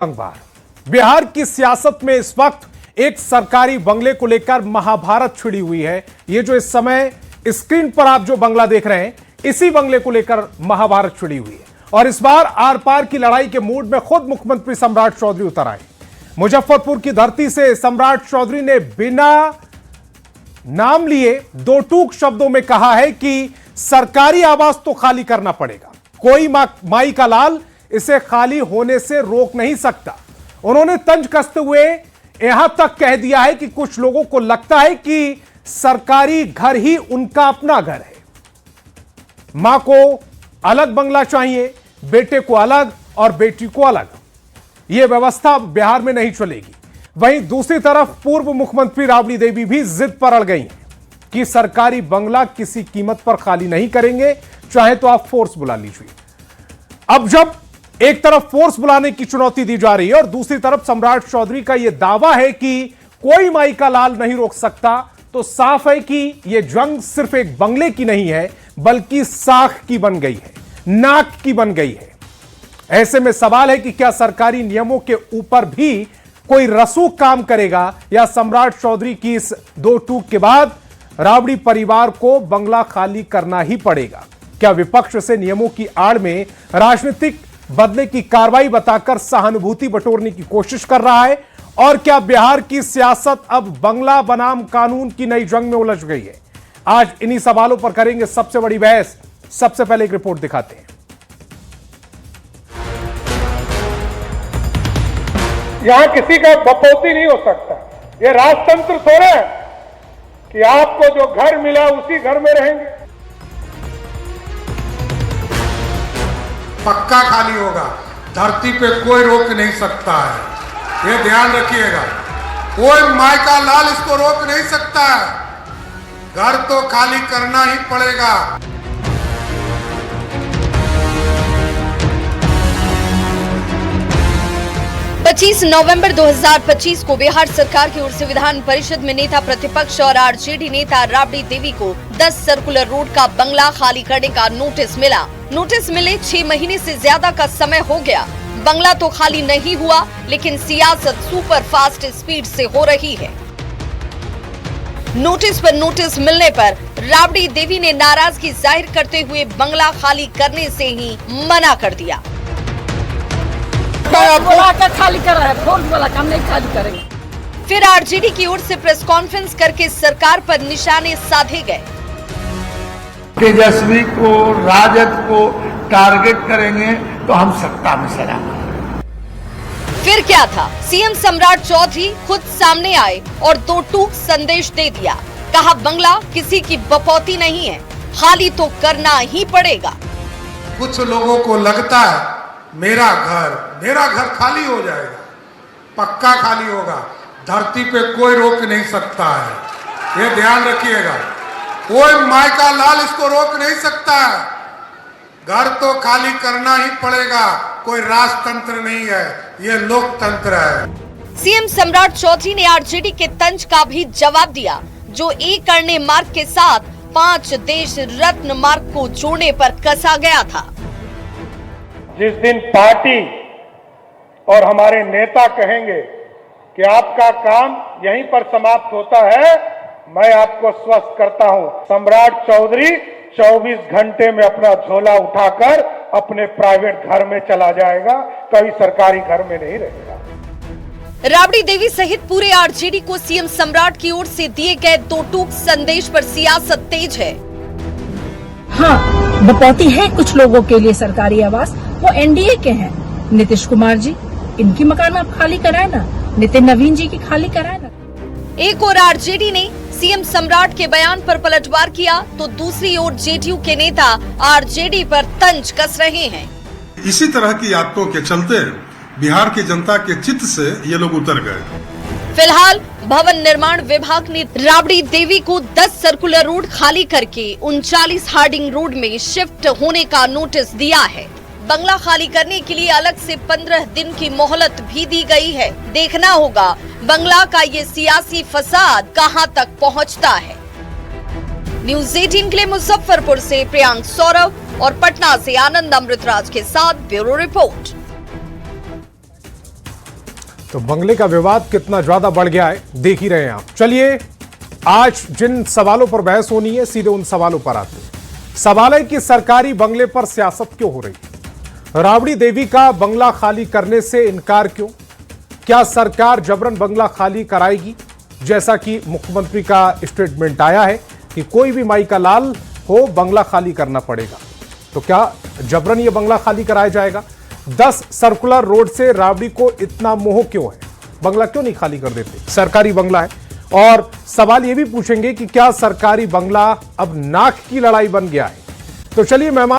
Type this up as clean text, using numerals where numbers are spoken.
बिहार की सियासत में इस वक्त एक सरकारी बंगले को लेकर महाभारत छिड़ी हुई है। ये जो इस समय स्क्रीन पर आप जो बंगला देख रहे हैं, इसी बंगले को लेकर महाभारत छिड़ी हुई है। और इस बार आर पार की लड़ाई के मूड में खुद मुख्यमंत्री सम्राट चौधरी उतर आए। मुजफ्फरपुर की धरती से सम्राट चौधरी ने बिना नाम लिए दो टूक शब्दों में कहा है कि सरकारी आवास तो खाली करना पड़ेगा, कोई माई का लाल इसे खाली होने से रोक नहीं सकता। उन्होंने तंज कसते हुए यहां तक कह दिया है कि कुछ लोगों को लगता है कि सरकारी घर ही उनका अपना घर है। मां को अलग बंगला चाहिए, बेटे को अलग और बेटी को अलग। यह व्यवस्था बिहार में नहीं चलेगी। वहीं दूसरी तरफ पूर्व मुख्यमंत्री राबड़ी देवी भी जिद पर अड़ गई हैं कि सरकारी बंगला किसी कीमत पर खाली नहीं करेंगे, चाहे तो आप फोर्स बुला लीजिए। अब जब एक तरफ फोर्स बुलाने की चुनौती दी जा रही है और दूसरी तरफ सम्राट चौधरी का यह दावा है कि कोई माई का लाल नहीं रोक सकता, तो साफ है कि यह जंग सिर्फ एक बंगले की नहीं है, बल्कि साख की बन गई है, नाक की बन गई है। ऐसे में सवाल है कि क्या सरकारी नियमों के ऊपर भी कोई रसूख काम करेगा, या सम्राट चौधरी की इस दो टूक के बाद राबड़ी परिवार को बंगला खाली करना ही पड़ेगा। क्या विपक्ष से नियमों की आड़ में राजनीतिक बदले की कार्रवाई बताकर सहानुभूति बटोरने की कोशिश कर रहा है, और क्या बिहार की सियासत अब बंगला बनाम कानून की नई जंग में उलझ गई है? आज इन्हीं सवालों पर करेंगे सबसे बड़ी बहस। सबसे पहले एक रिपोर्ट दिखाते हैं। यहां किसी का बपौती नहीं हो सकता। ये राजतंत्र थोड़ा है कि आपको जो घर मिला उसी घर में रहेंगे। पक्का खाली होगा, धरती पे कोई रोक नहीं सकता है, ये ध्यान रखिएगा। कोई माई का लाल इसको रोक नहीं सकता है, घर तो खाली करना ही पड़ेगा। 25 नवंबर 2025 को बिहार सरकार की ओर से विधान परिषद में नेता प्रतिपक्ष और आरजेडी नेता राबड़ी देवी को 10 सर्कुलर रोड का बंगला खाली करने का नोटिस मिला। नोटिस मिले 6 महीने से ज्यादा का समय हो गया। बंगला तो खाली नहीं हुआ, लेकिन सियासत सुपर फास्ट स्पीड से हो रही है। नोटिस पर नोटिस मिलने पर राबड़ी देवी ने नाराजगी जाहिर करते हुए बंगला खाली करने से ही मना कर दिया। खाली कर रहा है, फोर्स वाला काम नहीं खाली करेंगे। फिर आरजेडी की ओर से प्रेस कॉन्फ्रेंस करके सरकार पर निशाने साधे गए। तेजस्वी को, राजद को टारगेट करेंगे तो हम सत्ता में चलाएंगे। फिर क्या था, सीएम सम्राट चौधरी खुद सामने आए और दो टूक संदेश दे दिया। कहा बंगला किसी की बपौती नहीं है, खाली तो करना ही पड़ेगा। कुछ लोगों को लगता है मेरा घर खाली हो जाएगा, पक्का खाली होगा, धरती पे कोई रोक नहीं सकता है, ये ध्यान रखिएगा। कोई माई का लाल इसको रोक नहीं सकता है, घर तो खाली करना ही पड़ेगा। कोई राजतंत्र नहीं है, ये लोकतंत्र है। सीएम सम्राट चौधरी ने आरजेडी के तंज का भी जवाब दिया, जो एक करने मार्ग के साथ 5 देश रत्न मार्ग को जोड़ने पर कसा गया था। जिस दिन पार्टी और हमारे नेता कहेंगे कि आपका काम यहीं पर समाप्त होता है, मैं आपको स्वस्थ करता हूं, सम्राट चौधरी 24 घंटे में अपना झोला उठाकर अपने प्राइवेट घर में चला जाएगा, कभी सरकारी घर में नहीं रहेगा। राबड़ी देवी सहित पूरे आरजेडी को सीएम सम्राट की ओर से दिए गए दो टूक संदेश पर सियासत तेज है। हाँ, बपौती है कुछ लोगों के लिए सरकारी आवास, वो एनडीए के हैं। नीतीश कुमार जी, इनकी मकान आप खाली कराए ना, नितिन नवीन जी की खाली कराए ना। एक और आरजेडी ने सीएम सम्राट के बयान पर पलटवार किया, तो दूसरी ओर जेडीयू के नेता आरजेडी पर तंज कस रहे हैं। इसी तरह की आदतों के चलते बिहार की जनता के चित्त से ये लोग उतर गए। फिलहाल भवन निर्माण विभाग ने राबड़ी देवी को 10 सर्कुलर रोड खाली करके 39 हार्डिंग रोड में शिफ्ट होने का नोटिस दिया है। बंगला खाली करने के लिए अलग से 15 दिन की मोहलत भी दी गई है। देखना होगा बंगला का ये सियासी फसाद कहां तक पहुंचता है। न्यूज़ 18 के लिए मुजफ्फरपुर से प्रियांक सौरभ और पटना से आनंद अमृतराज के साथ ब्यूरो रिपोर्ट। तो बंगले का विवाद कितना ज्यादा बढ़ गया है देख ही रहे हैं आप। चलिए आज जिन सवालों पर बहस होनी है सीधे उन सवालों पर आते हैं। सवाल है कि सरकारी बंगले पर सियासत क्यों हो रही है? राबड़ी देवी का बंगला खाली करने से इनकार क्यों? क्या सरकार जबरन बंगला खाली कराएगी? जैसा कि मुख्यमंत्री का स्टेटमेंट आया है कि कोई भी माई का लाल हो बंगला खाली करना पड़ेगा, तो क्या जबरन यह बंगला खाली कराया जाएगा? 10 सर्कुलर रोड से राबड़ी को इतना मोह क्यों है? बंगला क्यों नहीं खाली कर देते? सरकारी बंगला है। और सवाल यह भी पूछेंगे कि क्या सरकारी बंगला अब नाक की लड़ाई बन गया है? तो चलिए मेहमान